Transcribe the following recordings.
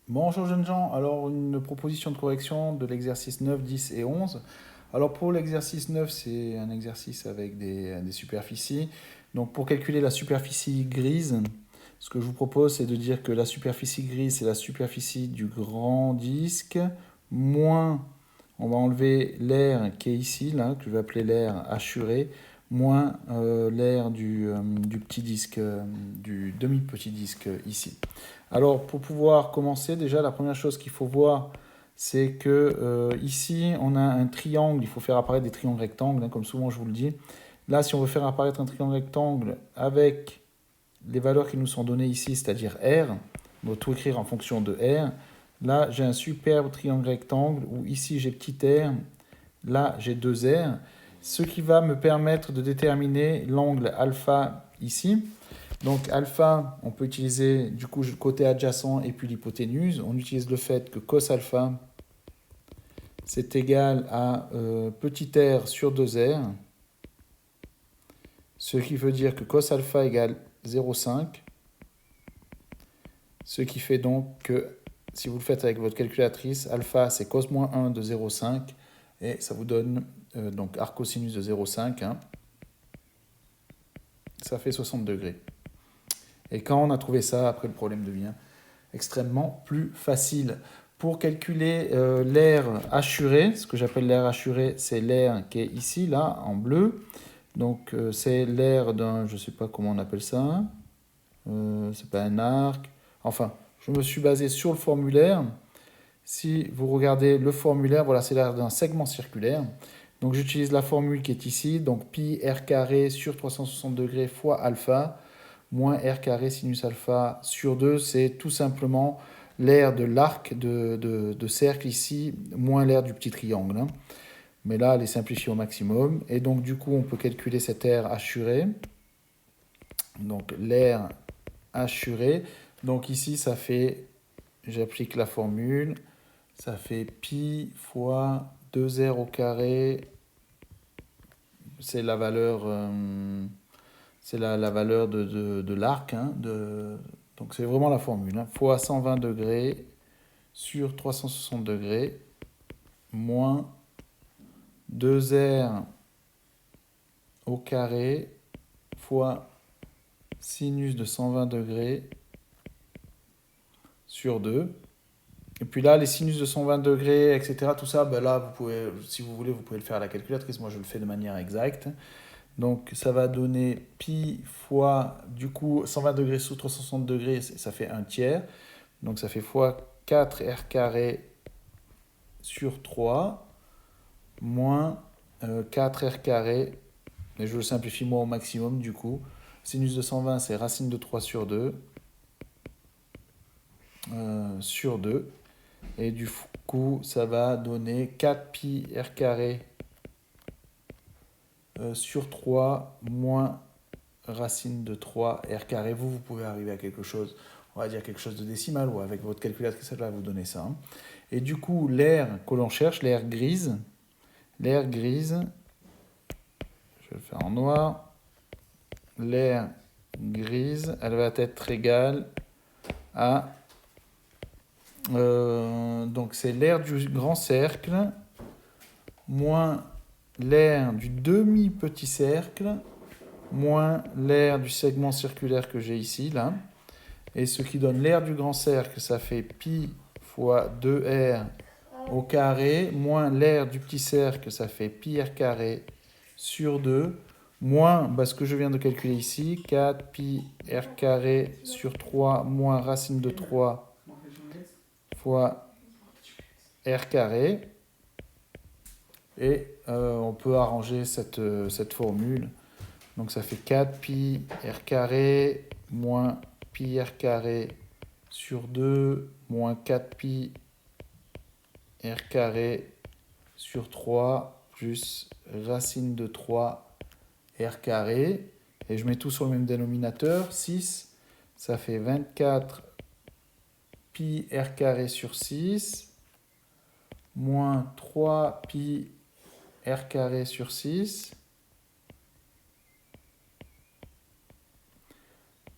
Bonjour jeunes gens, alors une proposition de correction de l'exercice 9, 10 et 11. Alors pour l'exercice 9, c'est un exercice avec des superficies. Donc pour calculer la superficie grise, ce que je vous propose, c'est de dire que la superficie grise, c'est la superficie du grand disque, moins, on va enlever l'air qui est ici, là, que je vais appeler l'air assuré, moins l'air du petit disque, du demi-petit disque ici. Alors, pour pouvoir commencer, déjà, la première chose qu'il faut voir, c'est que ici, on a un triangle. Il faut faire apparaître des triangles rectangles, hein, comme souvent je vous le dis. Là, si on veut faire apparaître un triangle rectangle avec les valeurs qui nous sont données ici, c'est-à-dire R, on va tout écrire en fonction de R. Là, j'ai un superbe triangle rectangle où ici, j'ai petit r, là, j'ai deux r, ce qui va me permettre de déterminer l'angle alpha ici. Donc alpha, on peut utiliser du coup le côté adjacent et puis l'hypoténuse. On utilise le fait que cos alpha, c'est égal à petit r sur 2r, ce qui veut dire que cos alpha égale 0,5, ce qui fait donc que si vous le faites avec votre calculatrice, alpha c'est cos moins 1 de 0,5 et ça vous donne donc arc cosinus de 0,5, hein, ça fait 60 degrés. Et quand on a trouvé ça, après le problème devient extrêmement plus facile. Pour calculer l'air assuré, ce que j'appelle l'air assuré, c'est l'air qui est ici, là, en bleu. Donc c'est l'air d'un, je ne sais pas comment on appelle ça, c'est pas un arc. Enfin, je me suis basé sur le formulaire. Si vous regardez le formulaire, voilà, c'est l'air d'un segment circulaire. Donc j'utilise la formule qui est ici, donc pi r carré sur 360 degrés fois alpha moins r carré sinus alpha sur 2, c'est tout simplement l'aire de l'arc de cercle ici, moins l'aire du petit triangle, hein. Mais là, elle est simplifiée au maximum. Et donc, du coup, on peut calculer cette aire assurée. Donc, l'aire assurée. Donc, ici, ça fait, j'applique la formule, ça fait pi fois 2r au carré. C'est la valeur la valeur de l'arc, hein, donc c'est vraiment la formule, hein, fois 120 degrés sur 360 degrés moins 2r au carré fois sinus de 120 degrés sur 2. Et puis là, les sinus de 120 degrés, etc., tout ça, ben là, vous pouvez, si vous voulez, vous pouvez le faire à la calculatrice. Moi, je le fais de manière exacte. Donc ça va donner pi fois, du coup, 120 degrés sous 360 degrés, ça fait un tiers. Donc ça fait fois 4r carré sur 3 moins 4r carré. Et je le simplifie moi au maximum du coup. Sinus de 120, c'est racine de 3 sur 2 sur 2. Et du coup, ça va donner 4 pi r carré sur 3 moins racine de 3 r carré. Vous pouvez arriver à quelque chose, on va dire quelque chose de décimal, ou avec votre calculatrice, ça va vous donner ça, hein. Et du coup, l'air que l'on cherche, l'air grise, je vais le faire en noir, l'air grise, elle va être égale à, donc c'est l'air du grand cercle, moins l'air du demi-petit cercle, moins l'air du segment circulaire que j'ai ici, là. Et ce qui donne l'air du grand cercle, ça fait pi fois 2r au carré, moins l'air du petit cercle, ça fait pi r carré sur 2, moins ce que je viens de calculer ici, 4 pi r carré sur 3, moins racine de 3 fois r carré. Et on peut arranger cette formule. Donc ça fait 4 pi r carré moins pi r carré sur 2 moins 4 pi r carré sur 3 plus racine de 3 r carré. Et je mets tout sur le même dénominateur. 6, ça fait 24 pi r carré sur 6 moins 3 pi r carré sur 6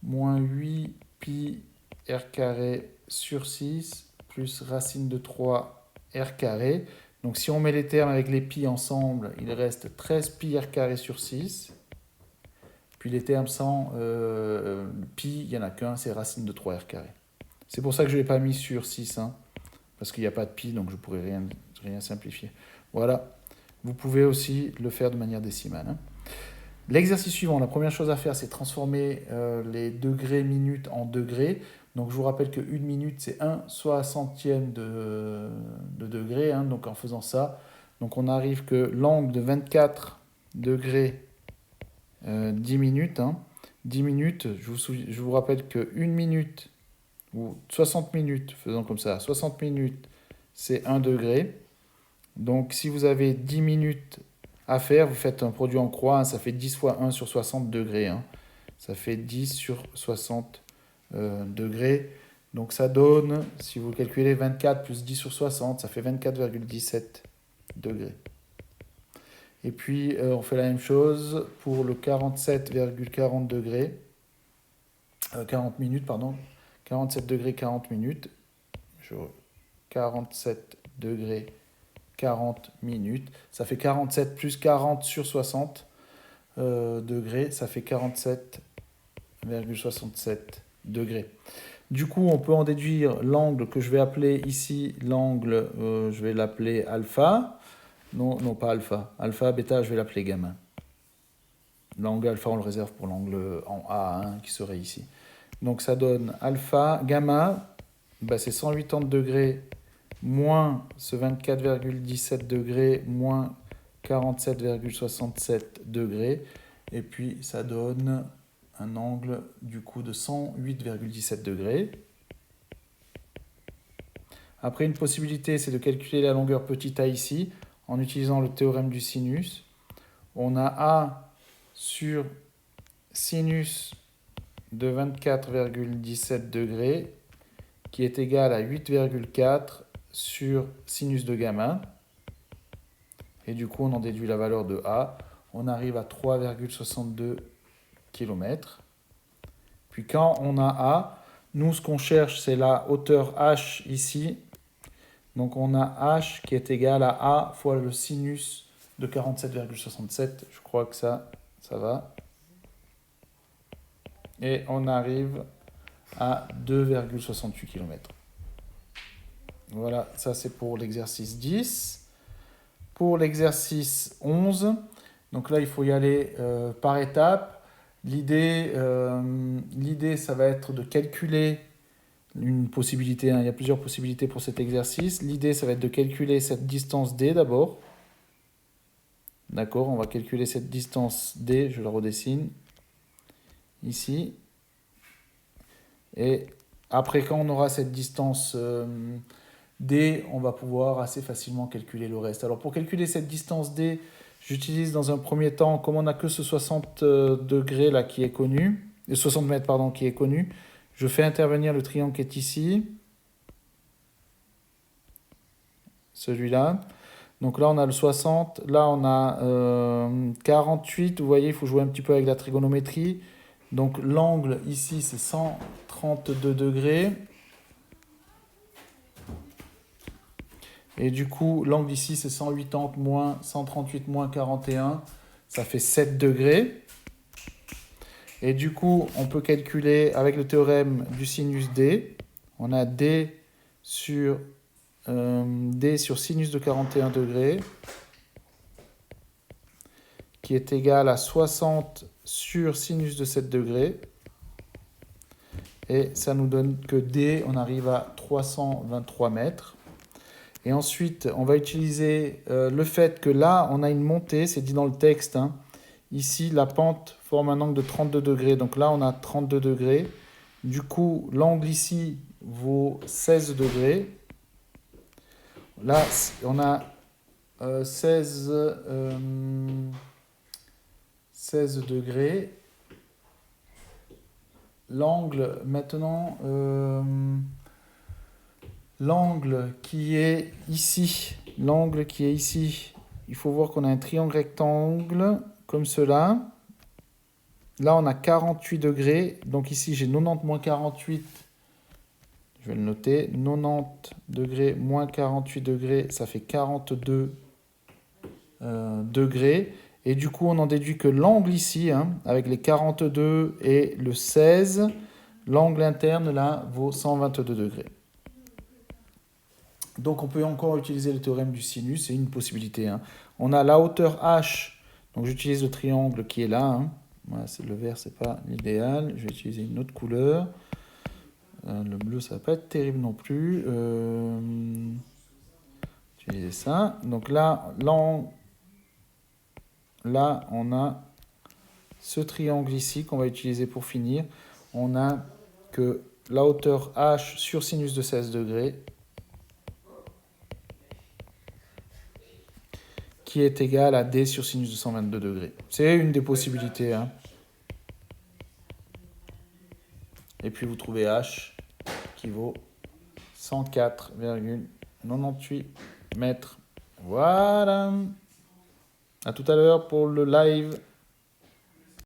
moins 8 pi r carré sur 6 plus racine de 3 r carré. Donc si on met les termes avec les pi ensemble, il reste 13 pi r carré sur 6. Puis les termes sans pi, il n'y en a qu'un, c'est racine de 3 r carré. C'est pour ça que je ne l'ai pas mis sur 6, hein, parce qu'il n'y a pas de pi, donc je ne pourrais rien simplifier. Voilà, vous pouvez aussi le faire de manière décimale, hein. L'exercice suivant, la première chose à faire, c'est transformer les degrés minutes en degrés. Donc je vous rappelle que 1 minute, c'est 1/60 de degré, hein, donc en faisant ça, donc on arrive que l'angle de 24 degrés 10 minutes, hein, 10 minutes, je vous rappelle que 1 minute, ou 60 minutes, faisons comme ça, 60 minutes, c'est 1 degré. Donc si vous avez 10 minutes à faire, vous faites un produit en croix, hein, ça fait 10 fois 1 sur 60 degrés. Hein. Ça fait 10 sur 60 degrés. Donc ça donne, si vous calculez 24 plus 10 sur 60, ça fait 24,17 degrés. Et puis on fait la même chose pour le 47,40 degrés. 40 minutes, pardon. 47 degrés 40 minutes. 47 degrés 40 minutes. Ça fait 47 plus 40 sur 60 degrés. Ça fait 47,67 degrés. Du coup, on peut en déduire l'angle que je vais appeler ici, l'angle, je vais l'appeler alpha. Non, pas alpha. Alpha, bêta, je vais l'appeler gamma. L'angle alpha, on le réserve pour l'angle en A, hein, qui serait ici. Donc ça donne alpha, gamma, bah, c'est 180 degrés moins ce 24,17 degrés moins 47,67 degrés. Et puis ça donne un angle du coup de 108,17 degrés. Après, une possibilité, c'est de calculer la longueur petit a ici en utilisant le théorème du sinus. On a A sur sinus de 24,17 degrés qui est égal à 8,4 sur sinus de gamma. Et du coup, on en déduit la valeur de A. On arrive à 3,62 km. Puis quand on a A, nous, ce qu'on cherche, c'est la hauteur H ici. Donc on a H qui est égal à A fois le sinus de 47,67. Je crois que ça va. Et on arrive à 2,68 km. Voilà, ça c'est pour l'exercice 10. Pour l'exercice 11, donc là il faut y aller par étapes. L'idée, ça va être de calculer une possibilité, hein, il y a plusieurs possibilités pour cet exercice. L'idée, ça va être de calculer cette distance D d'abord. D'accord, on va calculer cette distance D, je la redessine ici. Et après, quand on aura cette distance D, on va pouvoir assez facilement calculer le reste. Alors pour calculer cette distance D, j'utilise dans un premier temps, comme on n'a que ce 60 degrés là qui est connu, 60 mètres pardon, qui est connu, je fais intervenir le triangle qui est ici, celui-là. Donc là on a le 60, là on a 48, vous voyez il faut jouer un petit peu avec la trigonométrie. Donc l'angle ici c'est 132 degrés. Et du coup, l'angle ici, c'est 180 moins 138 moins 41. Ça fait 7 degrés. Et du coup, on peut calculer avec le théorème du sinus D. On a D sur sinus de 41 degrés qui est égal à 60 sur sinus de 7 degrés. Et ça nous donne que D, on arrive à 323 mètres. Et ensuite, on va utiliser le fait que là, on a une montée, c'est dit dans le texte. Hein. Ici, la pente forme un angle de 32 degrés. Donc là, on a 32 degrés. Du coup, l'angle ici vaut 16 degrés. Là, on a 16 degrés. L'angle, maintenant... l'angle qui est ici, il faut voir qu'on a un triangle rectangle comme cela. Là, on a 48 degrés. Donc ici, j'ai 90 moins 48. Je vais le noter. 90 degrés moins 48 degrés, ça fait 42 degrés. Et du coup, on en déduit que l'angle ici, hein, avec les 42 et le 16, l'angle interne, là, vaut 122 degrés. Donc, on peut encore utiliser le théorème du sinus, c'est une possibilité. Hein. On a la hauteur h, donc j'utilise le triangle qui est là. Hein. Voilà, le vert, c'est pas l'idéal. Je vais utiliser une autre couleur. Le bleu, ça va pas être terrible non plus. Utiliser ça. Donc là, on a ce triangle ici qu'on va utiliser pour finir. On a que la hauteur h sur sinus de 16 degrés qui est égale à d sur sinus de 122 degrés. C'est une des possibilités. Hein. Et puis vous trouvez h qui vaut 104,98 mètres. Voilà. À tout à l'heure pour le live.